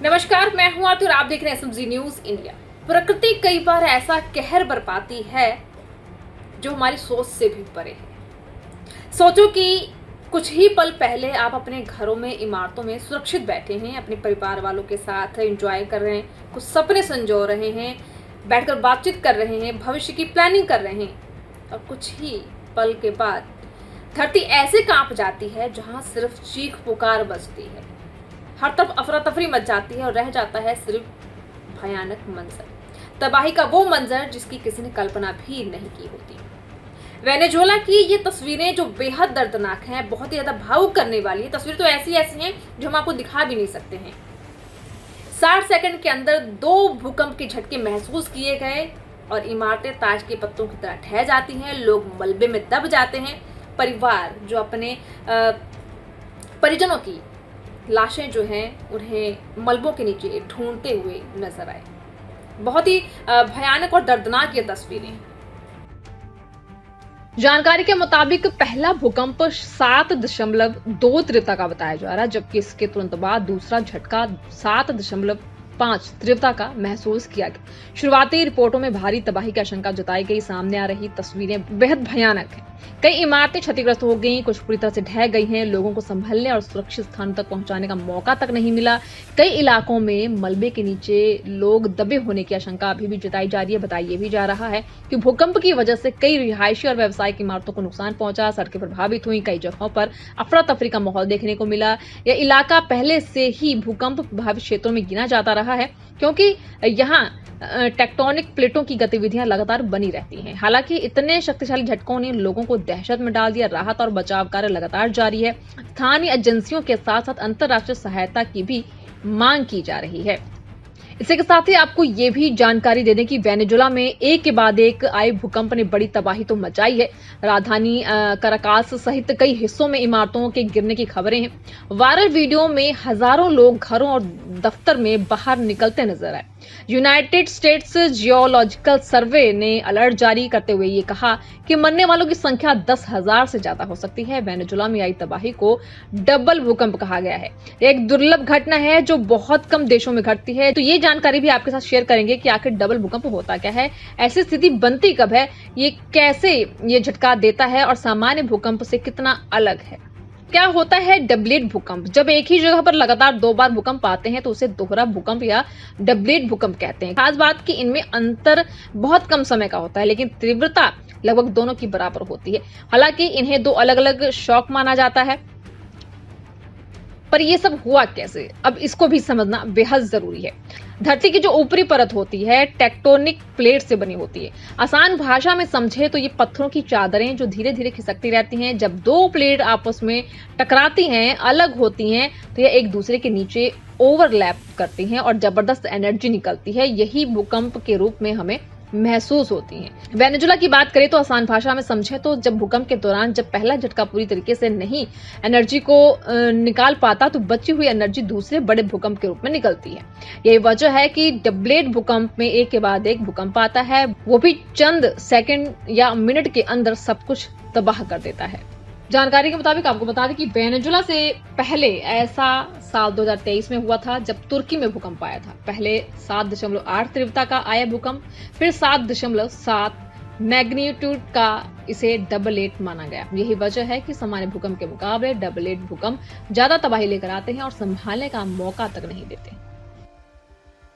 नमस्कार, मैं हूं आरती और आप देख रहे हैं एसएमजी न्यूज इंडिया। प्रकृति कई बार ऐसा कहर बरपाती है जो हमारी सोच से भी परे है। सोचो कि कुछ ही पल पहले आप अपने घरों में, इमारतों में सुरक्षित बैठे हैं, अपने परिवार वालों के साथ एंजॉय कर रहे हैं, कुछ सपने संजो रहे हैं, बैठकर बातचीत कर रहे हैं, भविष्य की प्लानिंग कर रहे हैं, और कुछ ही पल के बाद धरती ऐसे कांप जाती है जहां सिर्फ चीख पुकार बजती है। हर तरफ अफरा तफरी मच जाती है और रह जाता है सिर्फ भयानक मंजर, तबाही का वो मंजर जिसकी किसी ने कल्पना भी नहीं की होती। वेनेजुएला की ये तस्वीरें जो बेहद दर्दनाक हैं, बहुत ही ज्यादा भावुक करने वाली है। तस्वीर तो ऐसी हैं जो हम आपको दिखा भी नहीं सकते हैं। 60 सेकंड के अंदर 2 भूकंप के झटके महसूस किए गए और इमारतें ताश के पत्तों की तरह ढह जाती हैं, लोग मलबे में दब जाते हैं। परिवार जो अपने परिजनों की लाशें जो हैं उन्हें मलबों के नीचे ढूंढते हुए नजर आए। बहुत ही भयानक और दर्दनाक ये तस्वीरें। जानकारी के मुताबिक पहला भूकंप 7.2 तीव्रता का बताया जा रहा है, जबकि इसके तुरंत बाद दूसरा झटका 7.5 तीव्रता का महसूस किया गया। शुरुआती रिपोर्टों में भारी तबाही की आशंका जताई गई। सामने आ रही तस्वीरें बेहद भयानक हैं। कई इमारतें क्षतिग्रस्त हो गई, कुछ पूरी तरह से ढह गई हैं। लोगों को संभलने और सुरक्षित स्थान तक पहुंचाने का मौका तक नहीं मिला। कई इलाकों में मलबे के नीचे लोग दबे होने की आशंका अभी भी जताई जा रही है। बताया भी जा रहा है कि भूकंप की वजह से कई रिहायशी और व्यावसायिक इमारतों को नुकसान पहुंचा, सड़कें प्रभावित हुई, कई जगहों पर अफरा तफरी का माहौल देखने को मिला। यह इलाका पहले से ही भूकंप प्रभावित क्षेत्रों में गिना जाता रहा है, क्योंकि यहाँ टेक्टोनिक प्लेटों की गतिविधियां लगातार बनी रहती हैं। हालांकि इतने शक्तिशाली झटकों ने लोगों को दहशत में डाल दिया। राहत और बचाव कार्य लगातार जारी है। स्थानीय एजेंसियों के साथ साथ अंतर्राष्ट्रीय सहायता की भी मांग की जा रही है। इसी के साथ ही आपको ये भी जानकारी दे दें कि वेनेजुएला में एक के बाद एक आए भूकंप ने बड़ी तबाही तो मचाई है। राजधानी कराकास सहित कई हिस्सों में इमारतों के गिरने की खबरें हैं। वायरल वीडियो में हजारों लोग घरों और दफ्तर में बाहर निकलते नजर आए। यूनाइटेड स्टेट्स जियोलॉजिकल सर्वे ने अलर्ट जारी करते हुए ये कहा कि मरने वालों की संख्या 10,000 से ज्यादा हो सकती है। वेनेजुएला में आई तबाही को डबल भूकंप कहा गया है। एक दुर्लभ घटना है जो बहुत कम देशों में घटती है। तो ये जानकारी भी आपके साथ शेयर करेंगे कि आखिर डबल भूकंप होता क्या है, ऐसी स्थिति बनती कब है, ये कैसे ये झटका देता है और सामान्य भूकंप से कितना अलग है। क्या होता है डबलेट भूकंप? जब एक ही जगह पर लगातार 2 बार भूकंप आते हैं तो उसे दोहरा भूकंप या डबलेट भूकंप कहते हैं। खास बात कि इनमें अंतर बहुत कम समय का होता है, लेकिन तीव्रता लगभग दोनों की बराबर होती है। हालांकि इन्हें 2 अलग अलग शॉक माना जाता है। पर ये सब हुआ कैसे, अब इसको भी समझना बेहद जरूरी है। धरती की जो ऊपरी परत होती है टेक्टोनिक प्लेट से बनी होती है। आसान भाषा में समझे तो ये पत्थरों की चादरें जो धीरे धीरे खिसकती रहती हैं। जब 2 प्लेट आपस में टकराती हैं, अलग होती हैं, तो ये एक दूसरे के नीचे ओवरलैप करती हैं और जबरदस्त एनर्जी निकलती है। यही भूकंप के रूप में हमें महसूस होती हैं। वेनेजुएला की बात करें तो आसान भाषा में समझे तो जब भूकंप के दौरान जब पहला झटका पूरी तरीके से नहीं एनर्जी को निकाल पाता तो बची हुई एनर्जी दूसरे बड़े भूकंप के रूप में निकलती है। यही वजह है कि डबलेट भूकंप में एक के बाद एक भूकंप आता है, वो भी चंद सेकंड या मिनट के अंदर सब कुछ तबाह कर देता है। जानकारी के मुताबिक आपको बता दें कि वेनेजुएला से पहले ऐसा साल 2023 में हुआ था जब तुर्की में भूकंप आया था। पहले 7.8 तीव्रता का आया भूकंप, फिर 7.7 मैग्नीट्यूड का इसे डबलेट माना गया। यही वजह है कि सामान्य भूकंप के मुकाबले डबलेट भूकंप ज्यादा तबाही लेकर आते हैं और संभालने का मौका तक नहीं देते।